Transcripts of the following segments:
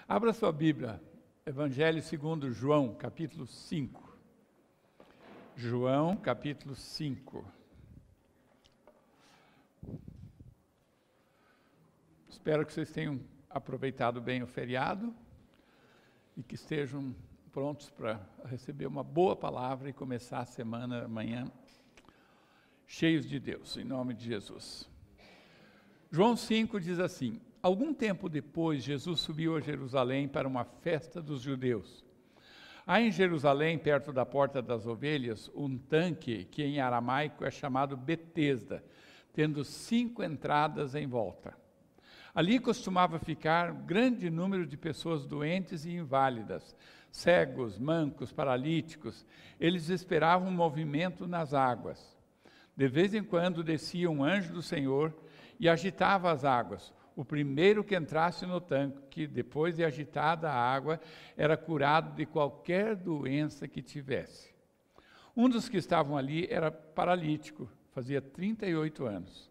Abra sua Bíblia, Evangelho segundo João, capítulo 5. João, capítulo 5. Espero que vocês tenham aproveitado bem o feriado e que estejam prontos para receber uma boa palavra e começar a semana amanhã cheios de Deus, em nome de Jesus. João 5 diz assim: algum tempo depois, Jesus subiu a Jerusalém para uma festa dos judeus. Há em Jerusalém, perto da Porta das Ovelhas, um tanque que em aramaico é chamado Betesda, tendo 5 entradas em volta. Ali costumava ficar grande número de pessoas doentes e inválidas, cegos, mancos, paralíticos. Eles esperavam um movimento nas águas. De vez em quando descia um anjo do Senhor e agitava as águas. O primeiro que entrasse no tanque, depois de agitada a água, era curado de qualquer doença que tivesse. Um dos que estavam ali era paralítico, fazia 38 anos.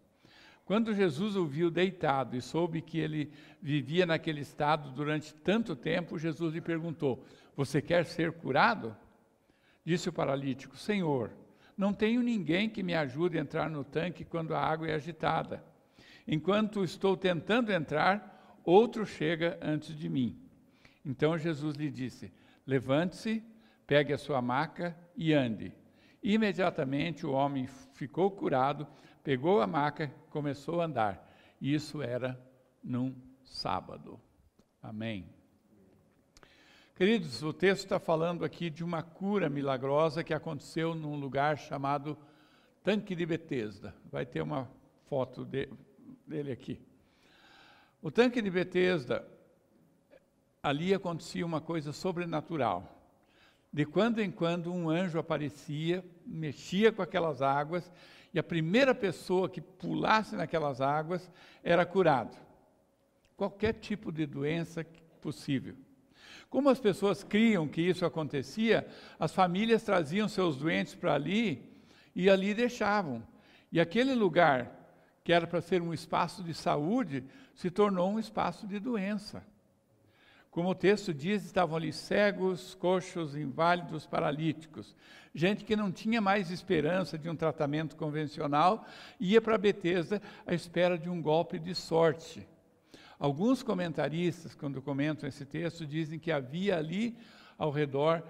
Quando Jesus o viu deitado e soube que ele vivia naquele estado durante tanto tempo, Jesus lhe perguntou: você quer ser curado? Disse o paralítico: Senhor, não tenho ninguém que me ajude a entrar no tanque quando a água é agitada. Enquanto estou tentando entrar, outro chega antes de mim. Então Jesus lhe disse: levante-se, pegue a sua maca e ande. Imediatamente o homem ficou curado, pegou a maca e começou a andar. Isso era num sábado. Amém. Queridos, o texto está falando aqui de uma cura milagrosa que aconteceu num lugar chamado Tanque de Betesda. Vai ter uma foto dele aqui. O Tanque de Betesda, ali acontecia uma coisa sobrenatural. De quando em quando um anjo aparecia, mexia com aquelas águas, e a primeira pessoa que pulasse naquelas águas era curado. Qualquer tipo de doença possível. Como as pessoas criam que isso acontecia, as famílias traziam seus doentes para ali e ali deixavam. E aquele lugar, que era para ser um espaço de saúde, se tornou um espaço de doença. Como o texto diz, estavam ali cegos, coxos, inválidos, paralíticos. Gente que não tinha mais esperança de um tratamento convencional, ia para Betesda à espera de um golpe de sorte. Alguns comentaristas, quando comentam esse texto, dizem que havia ali, ao redor,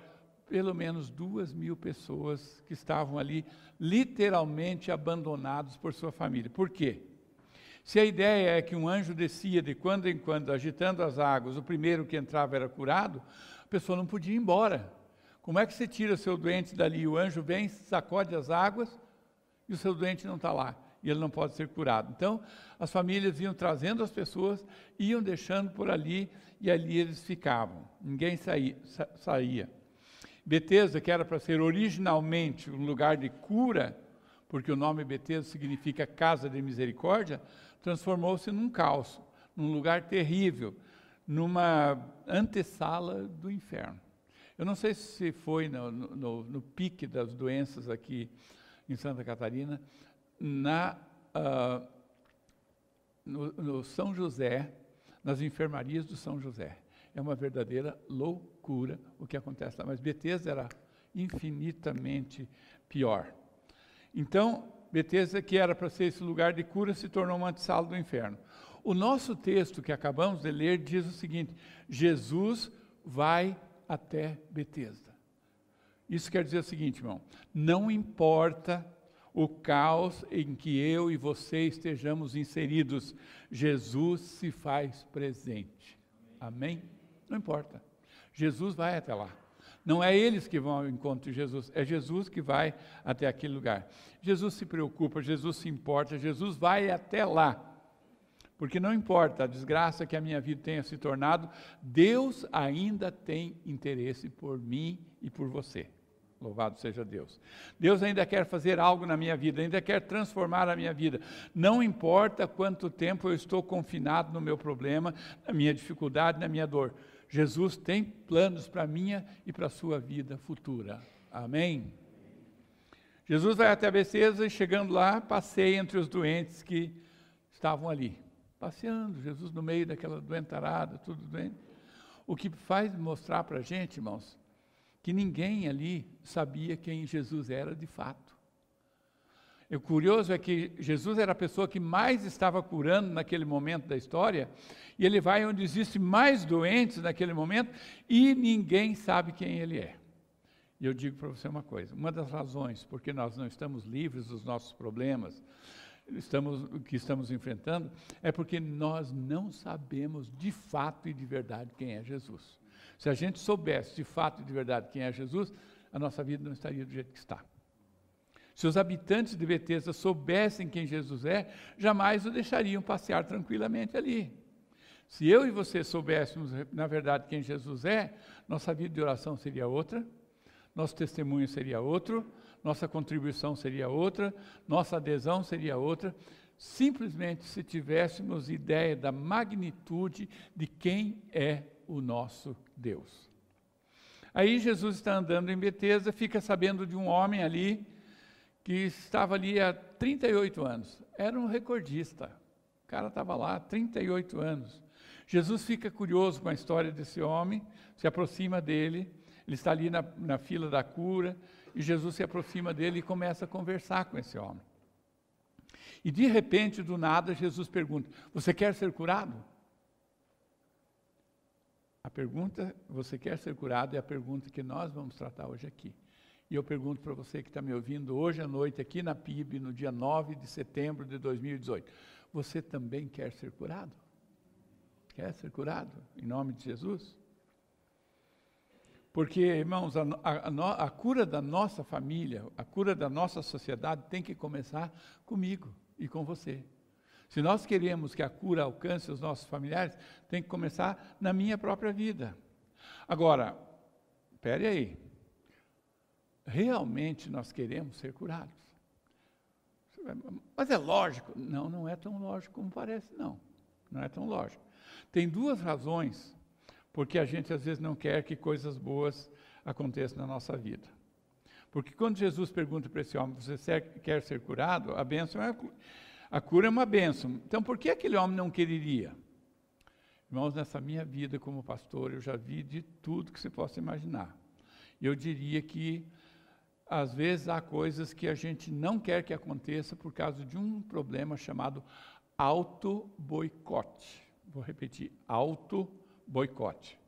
pelo menos 2.000 pessoas que estavam ali, literalmente abandonados por sua família. Por quê? Se a ideia é que um anjo descia de quando em quando, agitando as águas, o primeiro que entrava era curado, a pessoa não podia ir embora. Como é que você tira seu doente dali? O anjo vem, sacode as águas e o seu doente não está lá. E ele não pode ser curado. Então, as famílias iam trazendo as pessoas, iam deixando por ali, e ali eles ficavam. Ninguém saía. Betesda, que era para ser originalmente um lugar de cura, porque o nome Betesda significa casa de misericórdia, transformou-se num caos, num lugar terrível, numa antessala do inferno. Eu não sei se foi no pique das doenças aqui em Santa Catarina, no São José, nas enfermarias do São José. É uma verdadeira loucura o que acontece lá. Mas Betesda era infinitamente pior. Então, Betesda, que era para ser esse lugar de cura, se tornou uma antessala do inferno. O nosso texto que acabamos de ler diz o seguinte: Jesus vai até Betesda. Isso quer dizer o seguinte, irmão: não importa o caos em que eu e você estejamos inseridos, Jesus se faz presente. Amém? Não importa. Jesus vai até lá. Não é eles que vão ao encontro de Jesus, é Jesus que vai até aquele lugar. Jesus se preocupa, Jesus se importa, Jesus vai até lá. Porque não importa a desgraça que a minha vida tenha se tornado, Deus ainda tem interesse por mim e por você. Louvado seja Deus. Deus ainda quer fazer algo na minha vida, ainda quer transformar a minha vida. Não importa quanto tempo eu estou confinado no meu problema, na minha dificuldade, na minha dor. Jesus tem planos para a minha e para a sua vida futura. Amém? Jesus vai até Betesda e, chegando lá, passeia entre os doentes que estavam ali. Passeando, Jesus no meio daquela doentarada, tudo doente. O que faz mostrar para a gente, irmãos, que ninguém ali sabia quem Jesus era de fato. O curioso é que Jesus era a pessoa que mais estava curando naquele momento da história, e ele vai onde existem mais doentes naquele momento, e ninguém sabe quem ele é. E eu digo para você uma coisa, uma das razões porque nós não estamos livres dos nossos problemas, que estamos enfrentando, é porque nós não sabemos de fato e de verdade quem é Jesus. Se a gente soubesse de fato e de verdade quem é Jesus, a nossa vida não estaria do jeito que está. Se os habitantes de Betesda soubessem quem Jesus é, jamais o deixariam passear tranquilamente ali. Se eu e você soubéssemos, na verdade, quem Jesus é, nossa vida de oração seria outra, nosso testemunho seria outro, nossa contribuição seria outra, nossa adesão seria outra, simplesmente se tivéssemos ideia da magnitude de quem é o nosso Deus. Aí Jesus está andando em Betesda, fica sabendo de um homem ali, que estava ali há 38 anos, era um recordista, o cara estava lá há 38 anos. Jesus fica curioso com a história desse homem, se aproxima dele, ele está ali na fila da cura, e Jesus se aproxima dele e começa a conversar com esse homem. E de repente, do nada, Jesus pergunta, você quer ser curado? A pergunta, você quer ser curado, é a pergunta que nós vamos tratar hoje aqui. E eu pergunto para você que está me ouvindo hoje à noite, aqui na PIB, no dia 9 de setembro de 2018, você também quer ser curado? Quer ser curado? Em nome de Jesus? Porque, irmãos, a cura da nossa família, a cura da nossa sociedade tem que começar comigo e com você. Se nós queremos que a cura alcance os nossos familiares, tem que começar na minha própria vida. Agora, espere aí. Realmente nós queremos ser curados? Mas é lógico? Não, não é tão lógico como parece, não. Não é tão lógico. Tem duas razões porque a gente às vezes não quer que coisas boas aconteçam na nossa vida. Porque quando Jesus pergunta para esse homem, você quer ser curado? A bênção a cura é uma bênção. Então por que aquele homem não quereria? Irmãos, nessa minha vida como pastor, eu já vi de tudo que você possa imaginar. Eu diria que às vezes há coisas que a gente não quer que aconteça por causa de um problema chamado auto-boicote. Vou repetir, auto-boicote.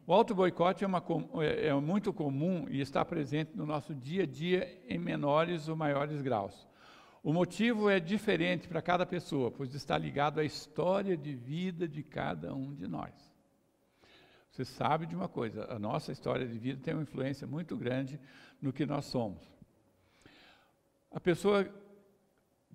O auto-boicote é muito comum e está presente no nosso dia a dia em menores ou maiores graus. O motivo é diferente para cada pessoa, pois está ligado à história de vida de cada um de nós. Você sabe de uma coisa, a nossa história de vida tem uma influência muito grande no que nós somos. A pessoa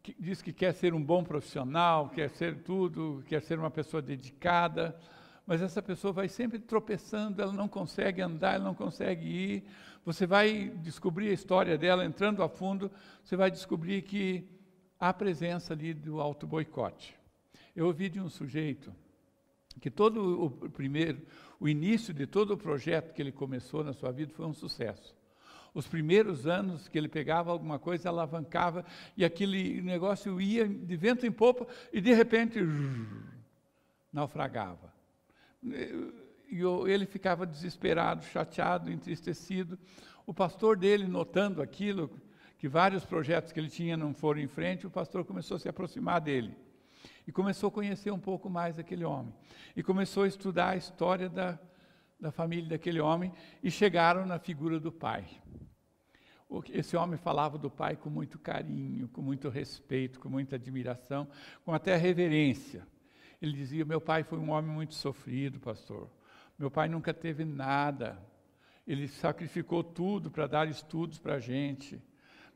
que diz que quer ser um bom profissional, quer ser tudo, quer ser uma pessoa dedicada, mas essa pessoa vai sempre tropeçando, ela não consegue andar, ela não consegue ir. Você vai descobrir a história dela, entrando a fundo, você vai descobrir que há presença ali do auto-boicote. Eu ouvi de um sujeito que o início de todo o projeto que ele começou na sua vida foi um sucesso. Os primeiros anos que ele pegava alguma coisa, alavancava, e aquele negócio ia de vento em popa, e de repente, naufragava. E ele ficava desesperado, chateado, entristecido. O pastor dele, notando aquilo, que vários projetos que ele tinha não foram em frente, o pastor começou a se aproximar dele. E começou a conhecer um pouco mais aquele homem. E começou a estudar a história da família daquele homem, e chegaram na figura do pai. Esse homem falava do pai com muito carinho, com muito respeito, com muita admiração, com até reverência. Ele dizia, meu pai foi um homem muito sofrido, pastor. Meu pai nunca teve nada. Ele sacrificou tudo para dar estudos para a gente.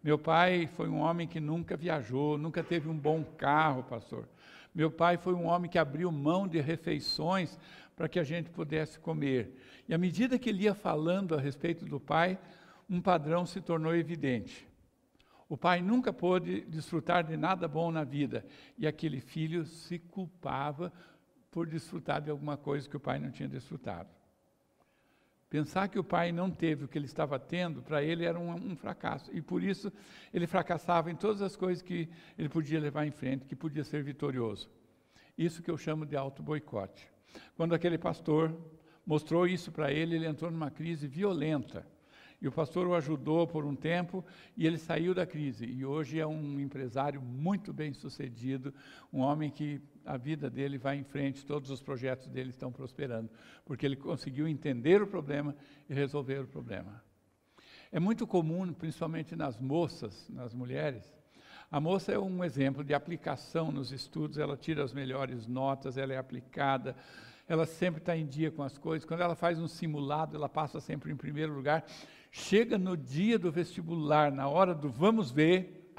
Meu pai foi um homem que nunca viajou, nunca teve um bom carro, pastor. Meu pai foi um homem que abriu mão de refeições para que a gente pudesse comer. E à medida que ele ia falando a respeito do pai, um padrão se tornou evidente. O pai nunca pôde desfrutar de nada bom na vida, e aquele filho se culpava por desfrutar de alguma coisa que o pai não tinha desfrutado. Pensar que o pai não teve o que ele estava tendo, para ele era um fracasso, e por isso ele fracassava em todas as coisas que ele podia levar em frente, que podia ser vitorioso. Isso que eu chamo de auto-boicote. Quando aquele pastor mostrou isso para ele, ele entrou numa crise violenta. E o pastor o ajudou por um tempo e ele saiu da crise. E hoje é um empresário muito bem sucedido, um homem que a vida dele vai em frente, todos os projetos dele estão prosperando, porque ele conseguiu entender o problema e resolver o problema. É muito comum, principalmente nas moças, nas mulheres, a moça é um exemplo de aplicação nos estudos, ela tira as melhores notas, ela é aplicada, ela sempre está em dia com as coisas. Quando ela faz um simulado, ela passa sempre em primeiro lugar. Chega no dia do vestibular, na hora do vamos ver,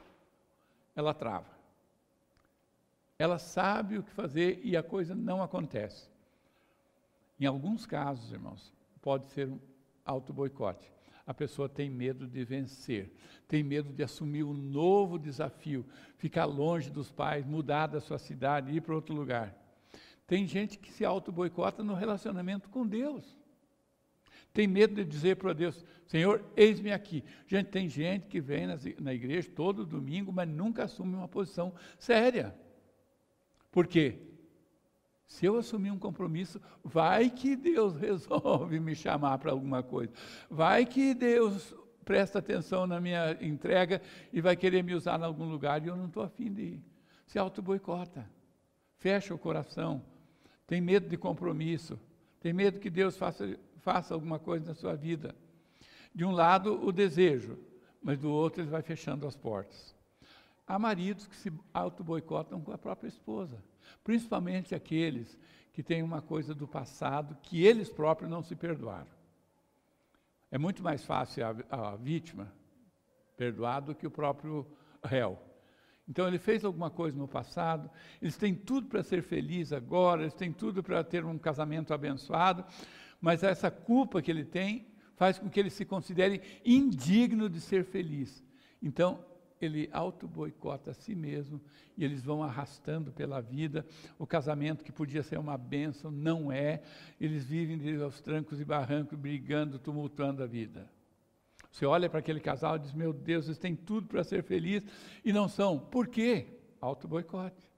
ela trava. Ela sabe o que fazer e a coisa não acontece. Em alguns casos, irmãos, pode ser um auto-boicote. A pessoa tem medo de vencer, tem medo de assumir um novo desafio, ficar longe dos pais, mudar da sua cidade, ir para outro lugar. Tem gente que se auto-boicota no relacionamento com Deus. Tem medo de dizer para Deus, Senhor, eis-me aqui. Gente, tem gente que vem na igreja todo domingo, mas nunca assume uma posição séria. Por quê? Se eu assumir um compromisso, vai que Deus resolve me chamar para alguma coisa. Vai que Deus presta atenção na minha entrega e vai querer me usar em algum lugar e eu não estou afim de ir. Se auto-boicota, fecha o coração, tem medo de compromisso, tem medo que Deus faça alguma coisa na sua vida. De um lado, o desejo, mas do outro ele vai fechando as portas. Há maridos que se auto-boicotam com a própria esposa, principalmente aqueles que têm uma coisa do passado que eles próprios não se perdoaram. É muito mais fácil a vítima perdoar do que o próprio réu. Então ele fez alguma coisa no passado, eles têm tudo para ser felizes agora, eles têm tudo para ter um casamento abençoado, mas essa culpa que ele tem faz com que ele se considere indigno de ser feliz. Então, ele auto-boicota a si mesmo e eles vão arrastando pela vida. O casamento que podia ser uma bênção, não é. Eles vivem aos trancos e barrancos, brigando, tumultuando a vida. Você olha para aquele casal e diz, meu Deus, eles têm tudo para ser felizes e não são. Por quê? Auto-boicote.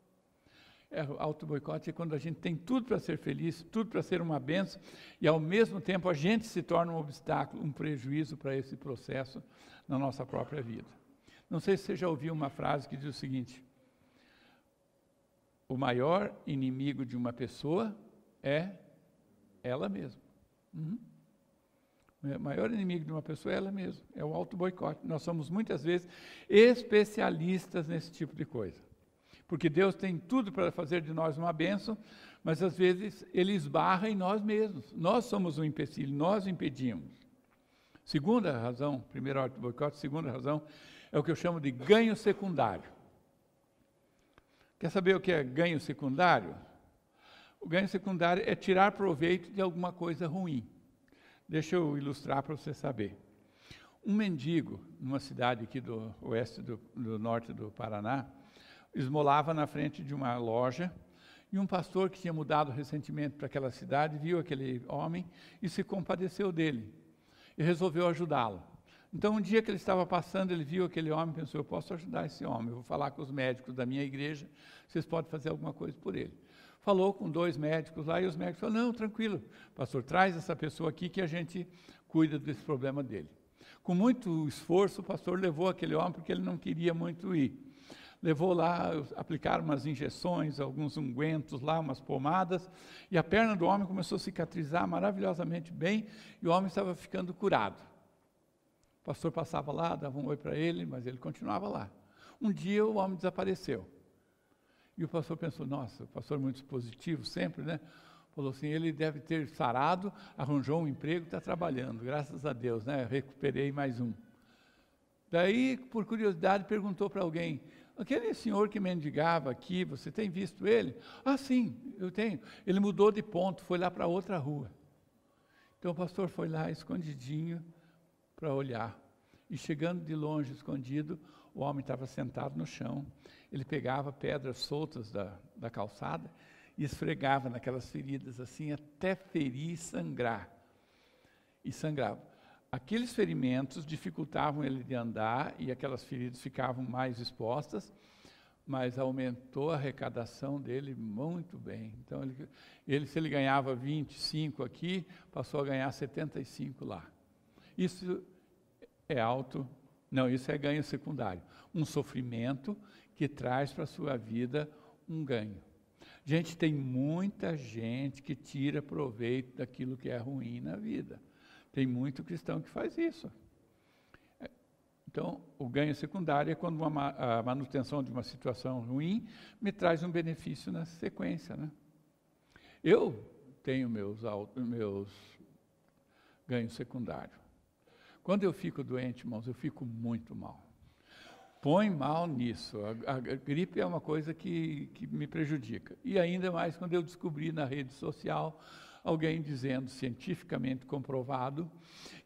Auto-boicote é quando a gente tem tudo para ser feliz, tudo para ser uma bênção, e ao mesmo tempo a gente se torna um obstáculo, um prejuízo para esse processo na nossa própria vida. Não sei se você já ouviu uma frase que diz o seguinte: o maior inimigo de uma pessoa é ela mesma. O maior inimigo de uma pessoa é ela mesma, é o auto-boicote. Nós somos muitas vezes especialistas nesse tipo de coisa. Porque Deus tem tudo para fazer de nós uma bênção, mas às vezes Ele esbarra em nós mesmos. Nós somos um empecilho, nós impedimos. Segunda razão, primeiro auto-boicote, segunda razão, é o que eu chamo de ganho secundário. Quer saber o que é ganho secundário? O ganho secundário é tirar proveito de alguma coisa ruim. Deixa eu ilustrar para você saber. Um mendigo, numa cidade aqui do oeste do norte do Paraná, esmolava na frente de uma loja, e um pastor que tinha mudado recentemente para aquela cidade, viu aquele homem e se compadeceu dele, e resolveu ajudá-lo. Então, um dia que ele estava passando, ele viu aquele homem e pensou, eu posso ajudar esse homem, eu vou falar com os médicos da minha igreja, vocês podem fazer alguma coisa por ele. Falou com 2 médicos lá, e os médicos falaram, não, tranquilo, pastor, traz essa pessoa aqui que a gente cuida desse problema dele. Com muito esforço, o pastor levou aquele homem, porque ele não queria muito ir. Levou lá, aplicaram umas injeções, alguns ungüentos lá, umas pomadas, e a perna do homem começou a cicatrizar maravilhosamente bem, e o homem estava ficando curado. O pastor passava lá, dava um oi para ele, mas ele continuava lá. Um dia o homem desapareceu. E o pastor pensou, nossa, o pastor é muito positivo sempre, né? Falou assim, ele deve ter sarado, arranjou um emprego, está trabalhando, graças a Deus, né? Recuperei mais um. Daí, por curiosidade, perguntou para alguém, aquele senhor que mendigava aqui, você tem visto ele? Ah, sim, eu tenho. Ele mudou de ponto, foi lá para outra rua. Então o pastor foi lá, escondidinho, para olhar. E chegando de longe, escondido, o homem estava sentado no chão. Ele pegava pedras soltas da calçada e esfregava naquelas feridas assim, até ferir e sangrar. E sangrava. Aqueles ferimentos dificultavam ele de andar e aquelas feridas ficavam mais expostas, mas aumentou a arrecadação dele muito bem. Então, se ele ganhava 25 aqui, passou a ganhar 75 lá. Isso é isso é ganho secundário. Um sofrimento que traz para a sua vida um ganho. Gente, tem muita gente que tira proveito daquilo que é ruim na vida. Tem muito cristão que faz isso. Então, o ganho secundário é quando a manutenção de uma situação ruim me traz um benefício na sequência, né? Eu tenho meus ganhos secundários. Quando eu fico doente, irmãos, eu fico muito mal. Põe mal nisso. A gripe é uma coisa que me prejudica. E ainda mais quando eu descobri na rede social alguém dizendo, cientificamente comprovado,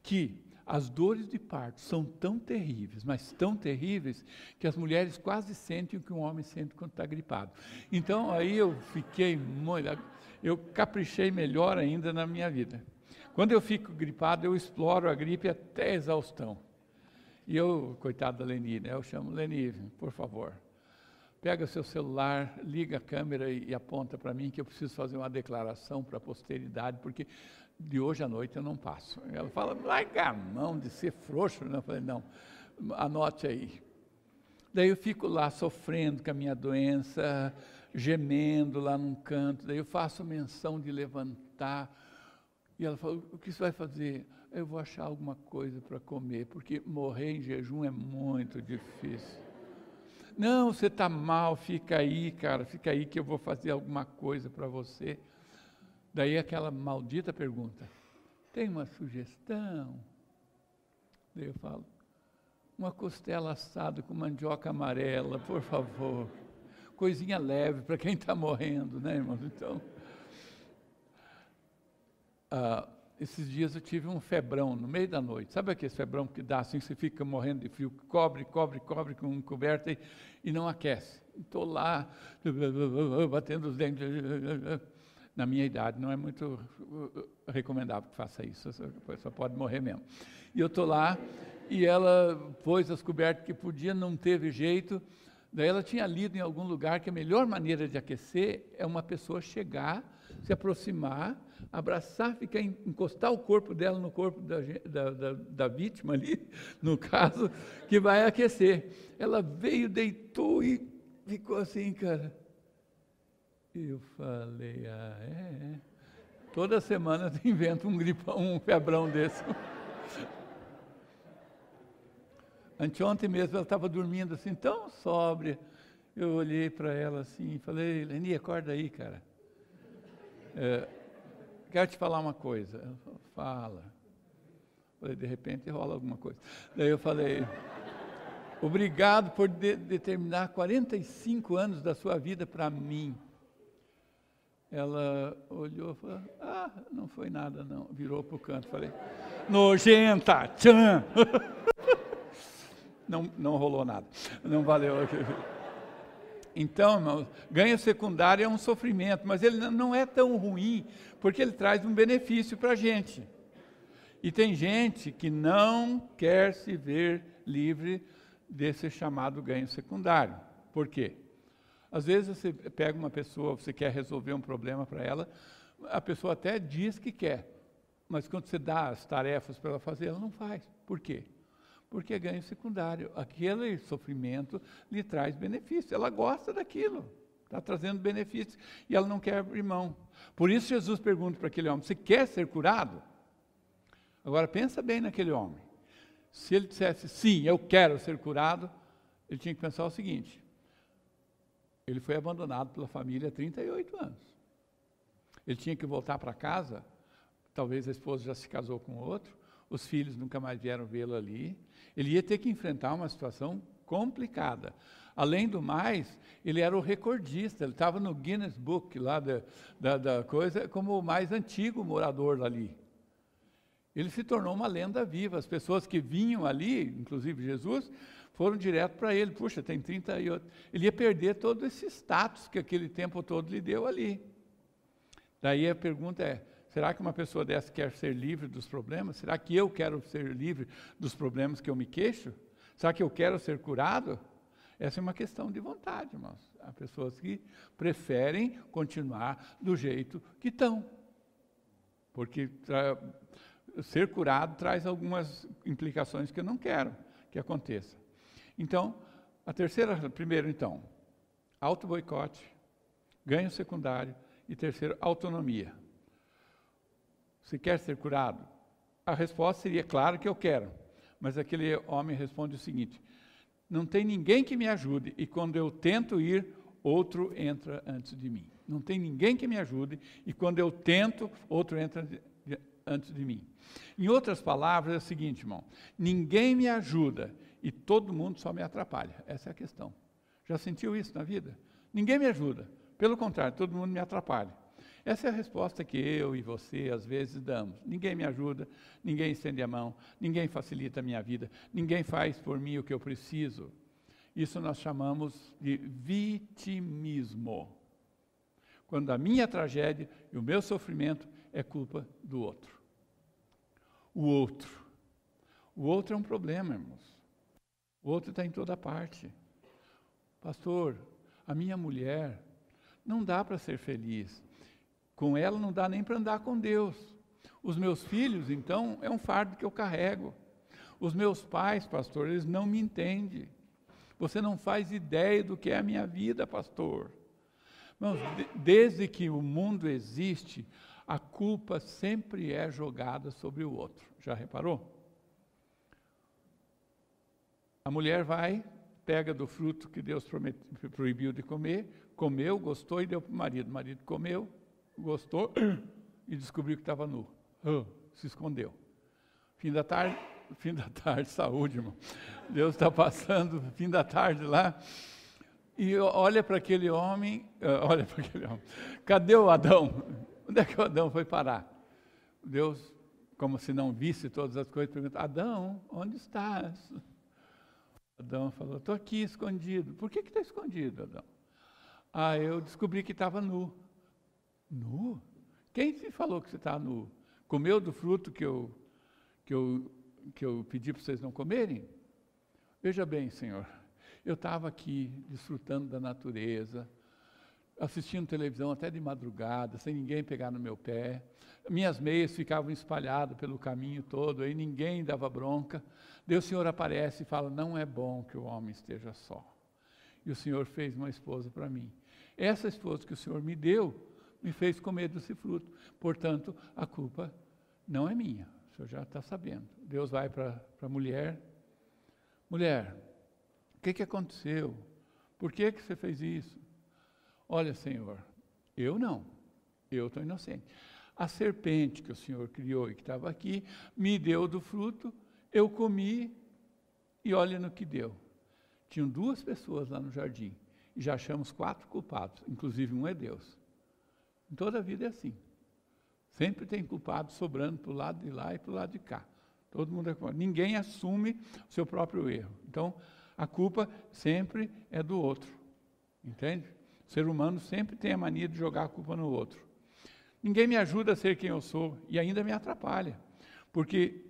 que as dores de parto são tão terríveis, mas tão terríveis, que as mulheres quase sentem o que um homem sente quando está gripado. Então, aí eu caprichei melhor ainda na minha vida. Quando eu fico gripado, eu exploro a gripe até a exaustão. E eu, coitado da Leni, né? Eu chamo Leni, por favor, pega seu celular, liga a câmera e aponta para mim que eu preciso fazer uma declaração para a posteridade, porque de hoje à noite eu não passo. Ela fala, larga a mão de ser frouxo. Eu falei, não, anote aí. Daí eu fico lá sofrendo com a minha doença, gemendo lá num canto, daí eu faço menção de levantar, e ela fala, o que você vai fazer? Eu vou achar alguma coisa para comer, porque morrer em jejum é muito difícil. Não, você está mal, fica aí, cara, fica aí que eu vou fazer alguma coisa para você. Daí aquela maldita pergunta, tem uma sugestão? Daí eu falo, uma costela assada com mandioca amarela, por favor. Coisinha leve para quem está morrendo, né, irmãos? Então, esses dias eu tive um febrão no meio da noite. Sabe aquele febrão que dá assim, você fica morrendo de frio, cobre com coberta e não aquece. Estou lá, batendo os dentes. Na minha idade, não é muito recomendável que faça isso, a pessoa pode morrer mesmo. E eu estou lá, e ela pôs as cobertas que podia, não teve jeito. Daí ela tinha lido em algum lugar que a melhor maneira de aquecer é uma pessoa chegar, se aproximar, abraçar, encostar o corpo dela no corpo da vítima ali, no caso, que vai aquecer. Ela veio, deitou e ficou assim, cara. Eu falei, toda semana tu inventa um febrão desse. Anteontem mesmo ela estava dormindo assim, tão sóbria. Eu olhei para ela assim e falei, Leni, acorda aí, cara. Quero te falar uma coisa. Ela falou, fala. Falei, de repente rola alguma coisa. Daí eu falei, obrigado por determinar 45 anos da sua vida para mim. Ela olhou e falou, não foi nada não, virou para o canto, falei, nojenta, tchan! Não rolou nada, não valeu. Então, irmãos, ganho secundário é um sofrimento, mas ele não é tão ruim, porque ele traz um benefício para a gente. E tem gente que não quer se ver livre desse chamado ganho secundário. Por quê? Às vezes você pega uma pessoa, você quer resolver um problema para ela, a pessoa até diz que quer, mas quando você dá as tarefas para ela fazer, ela não faz. Por quê? Porque é ganho secundário. Aquele sofrimento lhe traz benefício. Ela gosta daquilo, está trazendo benefício, e ela não quer abrir mão. Por isso Jesus pergunta para aquele homem, você quer ser curado? Agora pensa bem naquele homem. Se ele dissesse, sim, eu quero ser curado, ele tinha que pensar o seguinte, ele foi abandonado pela família há 38 anos. Ele tinha que voltar para casa, talvez a esposa já se casou com outro, os filhos nunca mais vieram vê-lo ali. Ele ia ter que enfrentar uma situação complicada. Além do mais, ele era o recordista, ele estava no Guinness Book lá da coisa, como o mais antigo morador ali. Ele se tornou uma lenda viva. As pessoas que vinham ali, inclusive Jesus, foram direto para ele. Puxa, tem 38. Ele ia perder todo esse status que aquele tempo todo lhe deu ali. Daí a pergunta é, será que uma pessoa dessa quer ser livre dos problemas? Será que eu quero ser livre dos problemas que eu me queixo? Será que eu quero ser curado? Essa é uma questão de vontade, irmãos. Há pessoas que preferem continuar do jeito que estão. Porque ser curado traz algumas implicações que eu não quero que aconteça. Então, primeiro então, auto-boicote, ganho secundário, e terceiro, autonomia. Você quer ser curado? A resposta seria, claro que eu quero. Mas aquele homem responde o seguinte: não tem ninguém que me ajude, e quando eu tento ir, outro entra antes de mim. Não tem ninguém que me ajude, e quando eu tento, outro entra antes de mim. Em outras palavras, é o seguinte, irmão: ninguém me ajuda, e todo mundo só me atrapalha. Essa é a questão. Já sentiu isso na vida? Ninguém me ajuda. Pelo contrário, todo mundo me atrapalha. Essa é a resposta que eu e você, às vezes, damos. Ninguém me ajuda, ninguém estende a mão, ninguém facilita a minha vida, ninguém faz por mim o que eu preciso. Isso nós chamamos de vitimismo. Quando a minha tragédia e o meu sofrimento é culpa do outro. O outro é um problema, irmãos. O outro está em toda parte. Pastor, a minha mulher, não dá para ser feliz. Com ela não dá nem para andar com Deus. Os meus filhos, então, é um fardo que eu carrego. Os meus pais, pastor, eles não me entendem. Você não faz ideia do que é a minha vida, pastor. Irmãos, desde que o mundo existe, a culpa sempre é jogada sobre o outro. Já reparou? A mulher vai, pega do fruto que Deus proibiu de comer, comeu, gostou e deu para o marido. O marido comeu, gostou e descobriu que estava nu. Se escondeu. Fim da tarde, saúde, irmão. Deus está passando, fim da tarde lá, e olha para aquele homem, cadê o Adão? Onde é que o Adão foi parar? Deus, como se não visse todas as coisas, pergunta: Adão, onde estás? Adão falou: estou aqui escondido. Por que está escondido, Adão? Eu descobri que estava nu. Nu? Quem te falou que você está nu? Comeu do fruto que eu pedi para vocês não comerem? Veja bem, Senhor, eu estava aqui desfrutando da natureza, assistindo televisão até de madrugada, sem ninguém pegar no meu pé. Minhas meias ficavam espalhadas pelo caminho todo, aí ninguém dava bronca. Daí o Senhor aparece e fala: não é bom que o homem esteja só. E o Senhor fez uma esposa para mim. Essa esposa que o Senhor me deu, me fez comer desse fruto. Portanto, a culpa não é minha. O Senhor já está sabendo. Deus vai para a mulher. Mulher, o que aconteceu? Por que você fez isso? Olha, Senhor, eu não. Eu estou inocente. A serpente que o Senhor criou e que estava aqui, me deu do fruto, eu comi e olha no que deu. Tinham 2 pessoas lá no jardim e já achamos 4 culpados, inclusive um é Deus. Em toda a vida é assim. Sempre tem culpado sobrando para o lado de lá e para o lado de cá. Todo mundo é culpado. Ninguém assume o seu próprio erro. Então, a culpa sempre é do outro. Entende? O ser humano sempre tem a mania de jogar a culpa no outro. Ninguém me ajuda a ser quem eu sou e ainda me atrapalha. Porque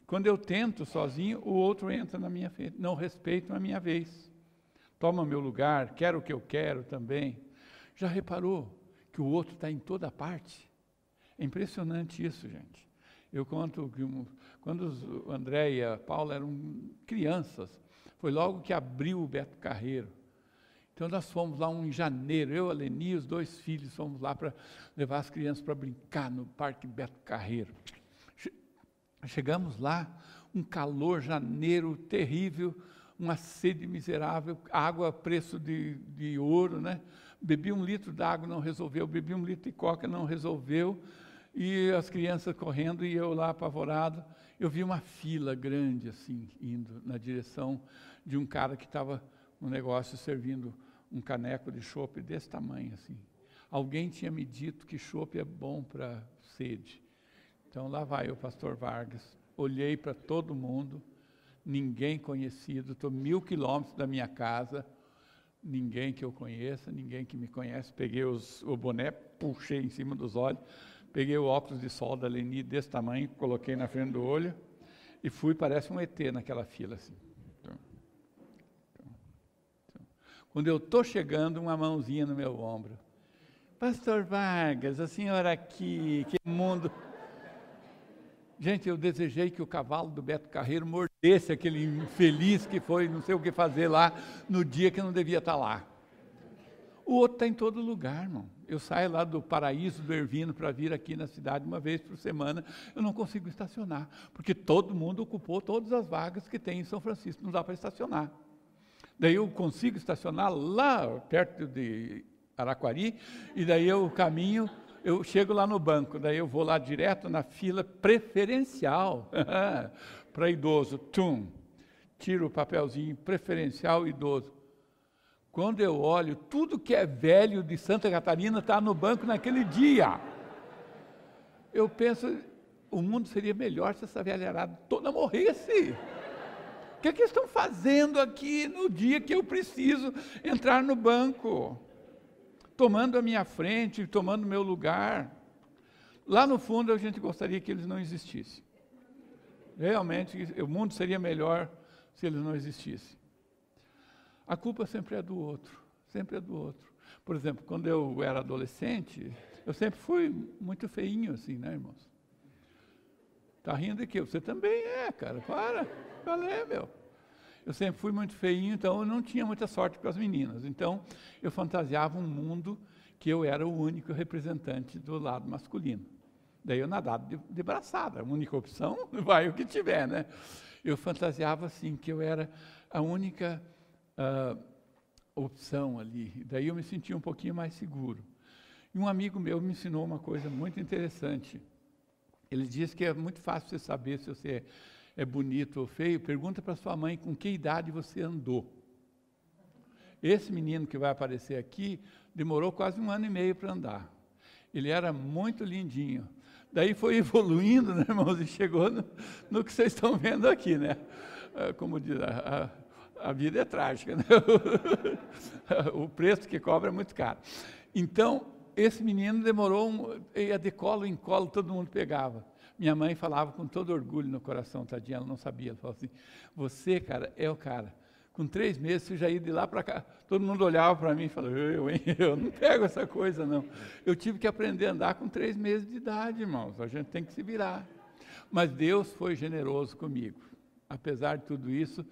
quando eu tento sozinho, o outro entra na minha frente. Não respeita a minha vez. Toma meu lugar, quer o que eu quero também. Já reparou que o outro está em toda parte? É impressionante isso, gente. Eu conto que quando o André e a Paula eram crianças, foi logo que abriu o Beto Carreiro. Então nós fomos lá em janeiro, eu, a Leni e os 2 filhos, fomos lá para levar as crianças para brincar no Parque Beto Carreiro. Chegamos lá, um calor, janeiro terrível, uma sede miserável, água a preço de ouro, né? Bebi 1 litro d'água, não resolveu, bebi 1 litro de coca, não resolveu, e as crianças correndo e eu lá apavorado. Eu vi uma fila grande assim, indo na direção de um cara que estava no negócio servindo um caneco de chopp desse tamanho assim. Alguém tinha me dito que chopp é bom para sede. Então lá vai o pastor Vargas, olhei para todo mundo, ninguém conhecido, estou 1000 quilômetros da minha casa, ninguém que eu conheça, ninguém que me conhece. Peguei o boné, puxei em cima dos olhos, peguei o óculos de sol da Leni desse tamanho, coloquei na frente do olho e fui, parece um ET naquela fila assim. Então. Quando eu estou chegando, uma mãozinha no meu ombro. Pastor Vargas, a senhora aqui, que mundo... Gente, eu desejei que o cavalo do Beto Carreiro mordesse aquele infeliz que foi não sei o que fazer lá, no dia que não devia estar lá. O outro está em todo lugar, irmão. Eu saio lá do Paraíso do Ervino para vir aqui na cidade uma vez por semana, eu não consigo estacionar, porque todo mundo ocupou todas as vagas que tem em São Francisco, não dá para estacionar. Daí eu consigo estacionar lá perto de Araquari, e daí eu caminho, eu chego lá no banco, daí eu vou lá direto na fila preferencial para idoso, tiro o papelzinho, preferencial idoso. Quando eu olho, tudo que é velho de Santa Catarina está no banco naquele dia. Eu penso, o mundo seria melhor se essa velharada toda morresse. O que eles estão fazendo aqui no dia que eu preciso entrar no banco? Tomando a minha frente, tomando o meu lugar. Lá no fundo, a gente gostaria que eles não existissem. Realmente, o mundo seria melhor se eles não existissem. A culpa sempre é do outro, sempre é do outro. Por exemplo, quando eu era adolescente, eu sempre fui muito feinho assim, né, irmãos? Tá rindo aqui? Você também é, cara, qual é, meu? Eu sempre fui muito feinho, então eu não tinha muita sorte com as meninas. Então, eu fantasiava um mundo que eu era o único representante do lado masculino. Daí eu nadava de braçada, a única opção, vai o que tiver, né? Eu fantasiava assim, que eu era a única... opção ali, daí eu me sentia um pouquinho mais seguro. E um amigo meu me ensinou uma coisa muito interessante. Ele diz que é muito fácil você saber se você é bonito ou feio, pergunta para sua mãe com que idade você andou. Esse menino que vai aparecer aqui, demorou quase 1 ano e meio para andar. Ele era muito lindinho. Daí foi evoluindo, né, irmãos, e chegou no que vocês estão vendo aqui, né? Como diz a vida é trágica, né? O preço que cobra é muito caro. Então, esse menino demorou, ia de colo em colo, todo mundo pegava. Minha mãe falava com todo orgulho no coração, tadinha, ela não sabia. Ela falava assim, você, cara, é o cara. Com 3 meses, você já ia de lá para cá. Todo mundo olhava para mim e falava, eu não pego essa coisa, não. Eu tive que aprender a andar com 3 meses de idade, irmãos. A gente tem que se virar. Mas Deus foi generoso comigo. Apesar de tudo isso,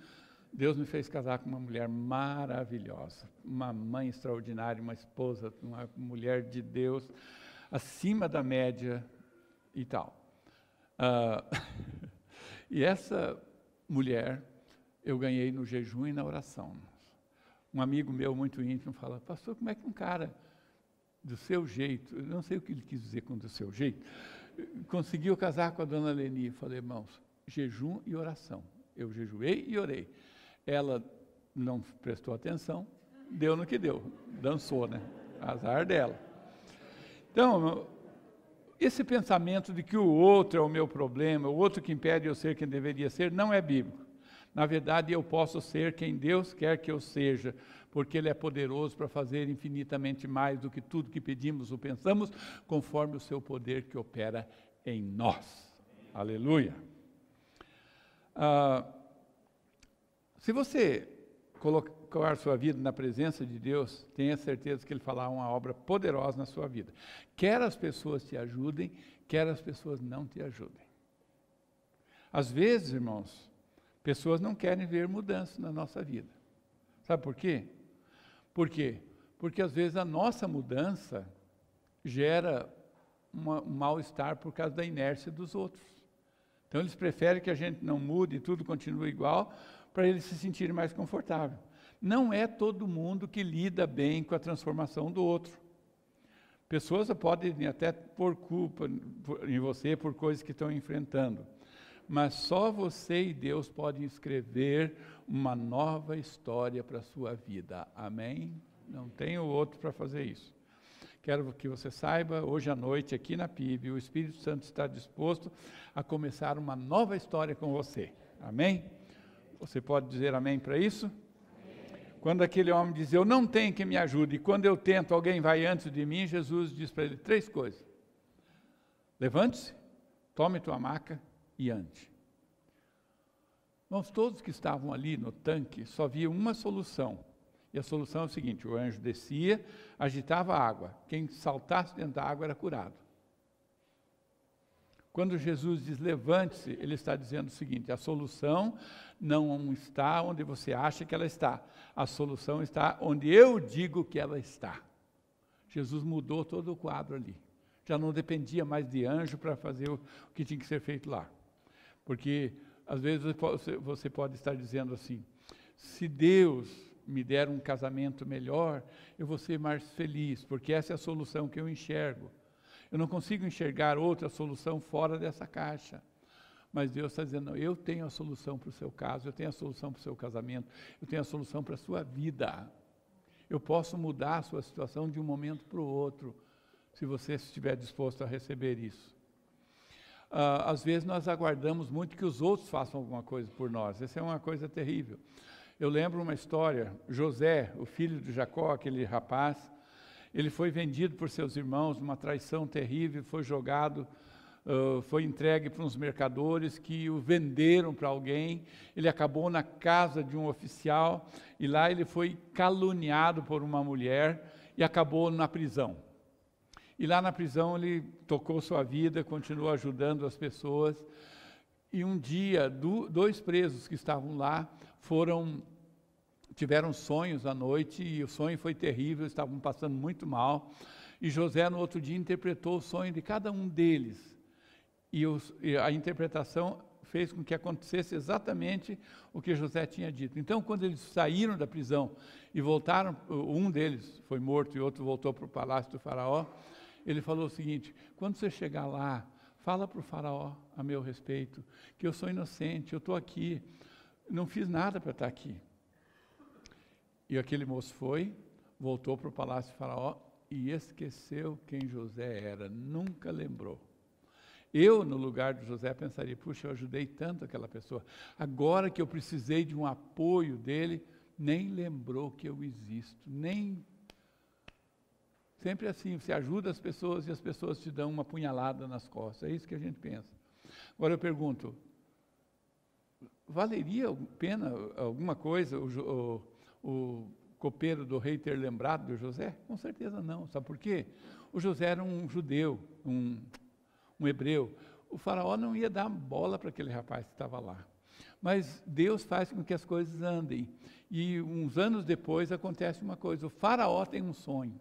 Deus me fez casar com uma mulher maravilhosa, uma mãe extraordinária, uma esposa, uma mulher de Deus, acima da média e tal. E essa mulher eu ganhei no jejum e na oração. Um amigo meu muito íntimo fala, pastor, como é que um cara do seu jeito, eu não sei o que ele quis dizer com do seu jeito, conseguiu casar com a dona Leni? Eu falei, irmãos, jejum e oração. Eu jejuei e orei. Ela não prestou atenção, deu no que deu, dançou, né? Azar dela. Então, esse pensamento de que o outro é o meu problema, o outro que impede eu ser quem deveria ser, não é bíblico. Na verdade, eu posso ser quem Deus quer que eu seja, porque Ele é poderoso para fazer infinitamente mais do que tudo que pedimos ou pensamos, conforme o seu poder que opera em nós. Aleluia. Se você colocar sua vida na presença de Deus, tenha certeza que Ele fará uma obra poderosa na sua vida. Quer as pessoas te ajudem, quer as pessoas não te ajudem. Às vezes, irmãos, pessoas não querem ver mudança na nossa vida. Sabe por quê? Por quê? Porque às vezes a nossa mudança gera um mal-estar por causa da inércia dos outros. Então eles preferem que a gente não mude e tudo continue igual, para eles se sentirem mais confortáveis. Não é todo mundo que lida bem com a transformação do outro. Pessoas podem até pôr culpa em você por coisas que estão enfrentando. Mas só você e Deus podem escrever uma nova história para a sua vida. Amém? Não tem o outro para fazer isso. Quero que você saiba, hoje à noite, aqui na PIB, o Espírito Santo está disposto a começar uma nova história com você. Amém? Você pode dizer amém para isso? Amém. Quando aquele homem diz, eu não tenho quem me ajude, e quando eu tento, alguém vai antes de mim, Jesus diz para ele 3 coisas. Levante-se, tome tua maca e ande. Nós todos que estavam ali no tanque, só via uma solução. E a solução é o seguinte: o anjo descia, agitava a água. Quem saltasse dentro da água era curado. Quando Jesus diz levante-se, ele está dizendo o seguinte: a solução não está onde você acha que ela está. A solução está onde eu digo que ela está. Jesus mudou todo o quadro ali. Já não dependia mais de anjo para fazer o que tinha que ser feito lá. Porque, às vezes, você pode estar dizendo assim: se Deus me der um casamento melhor, eu vou ser mais feliz, porque essa é a solução que eu enxergo. Eu não consigo enxergar outra solução fora dessa caixa. Mas Deus está dizendo: não, eu tenho a solução para o seu caso, eu tenho a solução para o seu casamento, eu tenho a solução para a sua vida. Eu posso mudar a sua situação de um momento para o outro, se você estiver disposto a receber isso. Às vezes nós aguardamos muito que os outros façam alguma coisa por nós. Essa é uma coisa terrível. Eu lembro uma história: José, o filho de Jacó, aquele rapaz, ele foi vendido por seus irmãos, numa traição terrível, foi jogado, foi entregue para uns mercadores que o venderam para alguém. Ele acabou na casa de um oficial e lá ele foi caluniado por uma mulher e acabou na prisão. E lá na prisão ele tocou sua vida, continuou ajudando as pessoas. E um dia, dois presos que estavam lá tiveram sonhos à noite, e o sonho foi terrível, estavam passando muito mal. E José, no outro dia, interpretou o sonho de cada um deles. E a interpretação fez com que acontecesse exatamente o que José tinha dito. Então, quando eles saíram da prisão e voltaram, um deles foi morto e outro voltou para o palácio do faraó, ele falou o seguinte: quando você chegar lá, fala para o faraó a meu respeito, que eu sou inocente, eu estou aqui, não fiz nada para estar aqui. E aquele moço voltou para o palácio do faraó e esqueceu quem José era, nunca lembrou. Eu, no lugar de José, pensaria: puxa, eu ajudei tanto aquela pessoa, agora que eu precisei de um apoio dele, nem lembrou que eu existo, Sempre assim, você ajuda as pessoas e as pessoas te dão uma punhalada nas costas, é isso que a gente pensa. Agora eu pergunto: valeria a pena alguma coisa o copeiro do rei ter lembrado de José? Com certeza não. Sabe por quê? O José era um judeu, um hebreu. O faraó não ia dar bola para aquele rapaz que estava lá. Mas Deus faz com que as coisas andem. E uns anos depois acontece uma coisa: o faraó tem um sonho.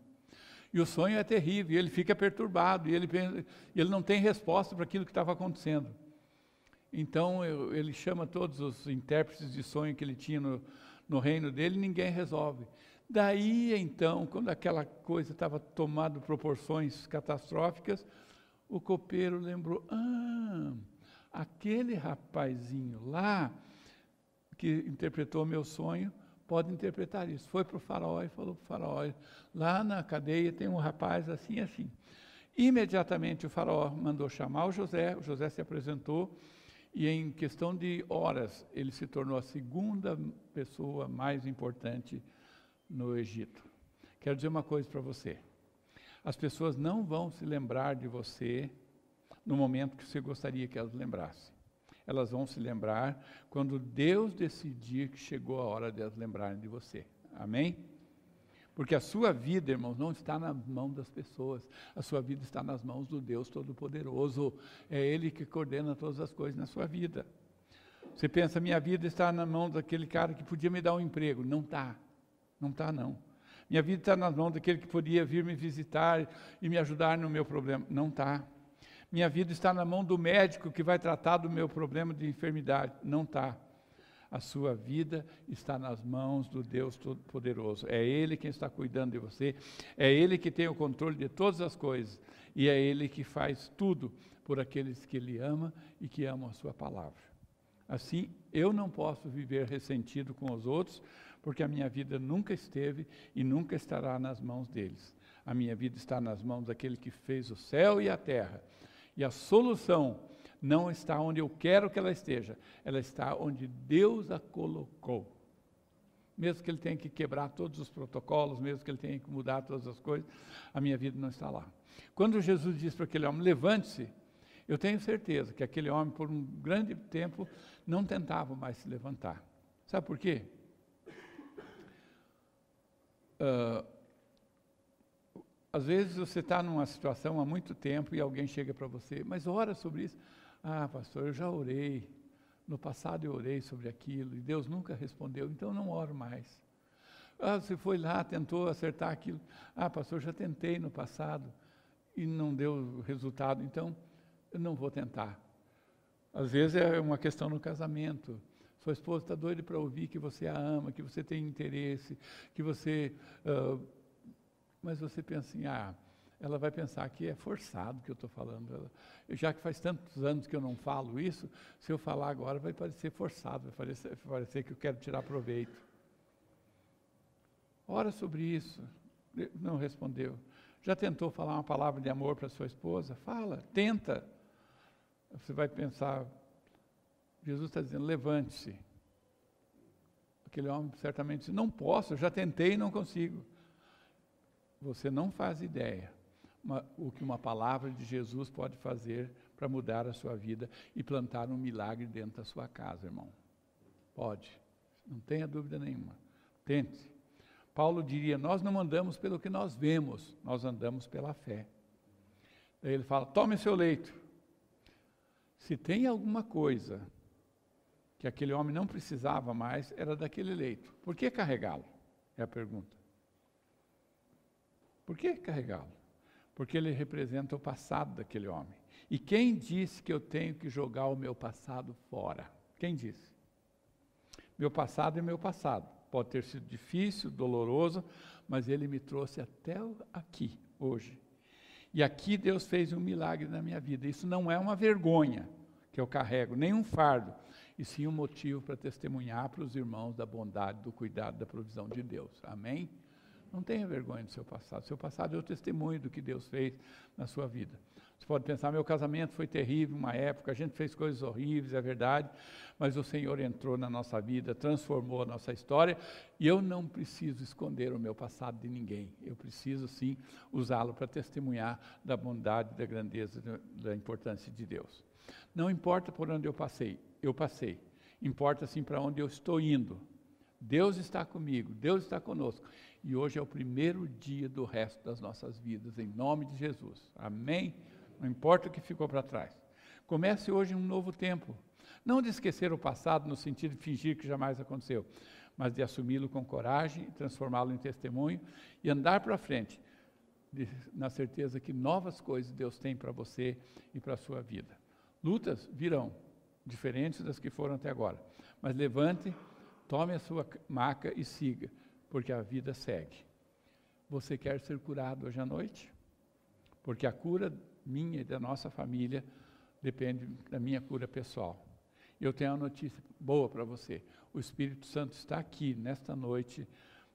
E o sonho é terrível, e ele fica perturbado, e ele não tem resposta para aquilo que estava acontecendo. Então ele chama todos os intérpretes de sonho que ele tinha no reino dele, e ninguém resolve. Daí então, quando aquela coisa estava tomando proporções catastróficas, o copeiro lembrou: aquele rapazinho lá que interpretou meu sonho pode interpretar isso. Foi para o faraó e falou para o faraó: lá na cadeia tem um rapaz assim, assim. Imediatamente o faraó mandou chamar o José se apresentou, e em questão de horas ele se tornou a segunda pessoa mais importante no Egito. Quero dizer uma coisa para você: as pessoas não vão se lembrar de você no momento que você gostaria que elas lembrassem. Elas vão se lembrar quando Deus decidir que chegou a hora de elas lembrarem de você. Amém? Porque a sua vida, irmãos, não está na mão das pessoas. A sua vida está nas mãos do Deus Todo-Poderoso. É Ele que coordena todas as coisas na sua vida. Você pensa: minha vida está na mão daquele cara que podia me dar um emprego. Não está. Não está, não. Minha vida está nas mãos daquele que podia vir me visitar e me ajudar no meu problema. Não está. Minha vida está na mão do médico que vai tratar do meu problema de enfermidade. Não está. A sua vida está nas mãos do Deus Todo-Poderoso. É Ele quem está cuidando de você. É Ele que tem o controle de todas as coisas. E é Ele que faz tudo por aqueles que Ele ama e que amam a sua palavra. Assim, eu não posso viver ressentido com os outros, porque a minha vida nunca esteve e nunca estará nas mãos deles. A minha vida está nas mãos daquele que fez o céu e a terra. E a solução não está onde eu quero que ela esteja, ela está onde Deus a colocou. Mesmo que Ele tenha que quebrar todos os protocolos, mesmo que Ele tenha que mudar todas as coisas, a minha vida não está lá. Quando Jesus disse para aquele homem: levante-se, eu tenho certeza que aquele homem, por um grande tempo, não tentava mais se levantar. Sabe por quê? Às vezes você está numa situação há muito tempo e alguém chega para você, mas ora sobre isso. Ah, pastor, eu já orei. No passado eu orei sobre aquilo e Deus nunca respondeu, então não oro mais. Ah, você foi lá, tentou acertar aquilo. Ah, pastor, já tentei no passado e não deu resultado, então eu não vou tentar. Às vezes é uma questão no casamento. Sua esposa está doida para ouvir que você a ama, que você tem interesse, que você... mas você pensa assim, ela vai pensar que é forçado que eu estou falando. Já que faz tantos anos que eu não falo isso, se eu falar agora vai parecer forçado, vai parecer que eu quero tirar proveito. Ora sobre isso. Não respondeu. Já tentou falar uma palavra de amor para sua esposa? Fala, tenta. Você vai pensar, Jesus está dizendo, levante-se. Aquele homem certamente disse, não posso, eu já tentei e não consigo. Você não faz ideia o que uma palavra de Jesus pode fazer para mudar a sua vida e plantar um milagre dentro da sua casa, irmão. Pode, não tenha dúvida nenhuma. Tente. Paulo diria, nós não andamos pelo que nós vemos, nós andamos pela fé. Daí ele fala, tome seu leito. Se tem alguma coisa que aquele homem não precisava mais, era daquele leito. Por que carregá-lo? É a pergunta. Por que carregá-lo? Porque ele representa o passado daquele homem. E quem disse que eu tenho que jogar o meu passado fora? Quem disse? Meu passado é meu passado. Pode ter sido difícil, doloroso, mas ele me trouxe até aqui, hoje. E aqui Deus fez um milagre na minha vida. Isso não é uma vergonha que eu carrego, nem um fardo, e sim um motivo para testemunhar para os irmãos da bondade, do cuidado, da provisão de Deus. Amém? Não tenha vergonha do seu passado. Seu passado é o testemunho do que Deus fez na sua vida. Você pode pensar, meu casamento foi terrível, uma época, a gente fez coisas horríveis, é verdade, mas o Senhor entrou na nossa vida, transformou a nossa história, e eu não preciso esconder o meu passado de ninguém. Eu preciso, sim, usá-lo para testemunhar da bondade, da grandeza, da importância de Deus. Não importa por onde eu passei. Importa, sim, para onde eu estou indo. Deus está comigo, Deus está conosco. E hoje é o primeiro dia do resto das nossas vidas, em nome de Jesus. Amém? Não importa o que ficou para trás. Comece hoje um novo tempo. Não de esquecer o passado no sentido de fingir que jamais aconteceu, mas de assumi-lo com coragem, transformá-lo em testemunho e andar para frente, na certeza que novas coisas Deus tem para você e para a sua vida. Lutas virão, diferentes das que foram até agora. Mas levante, tome a sua maca e siga, porque a vida segue. Você quer ser curado hoje à noite? Porque a cura minha e da nossa família depende da minha cura pessoal. Eu tenho uma notícia boa para você. O Espírito Santo está aqui nesta noite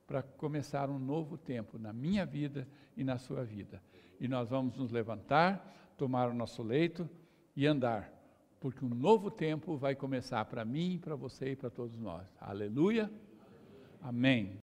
para começar um novo tempo na minha vida e na sua vida. E nós vamos nos levantar, tomar o nosso leito e andar, porque um novo tempo vai começar para mim, para você e para todos nós. Aleluia. Amém.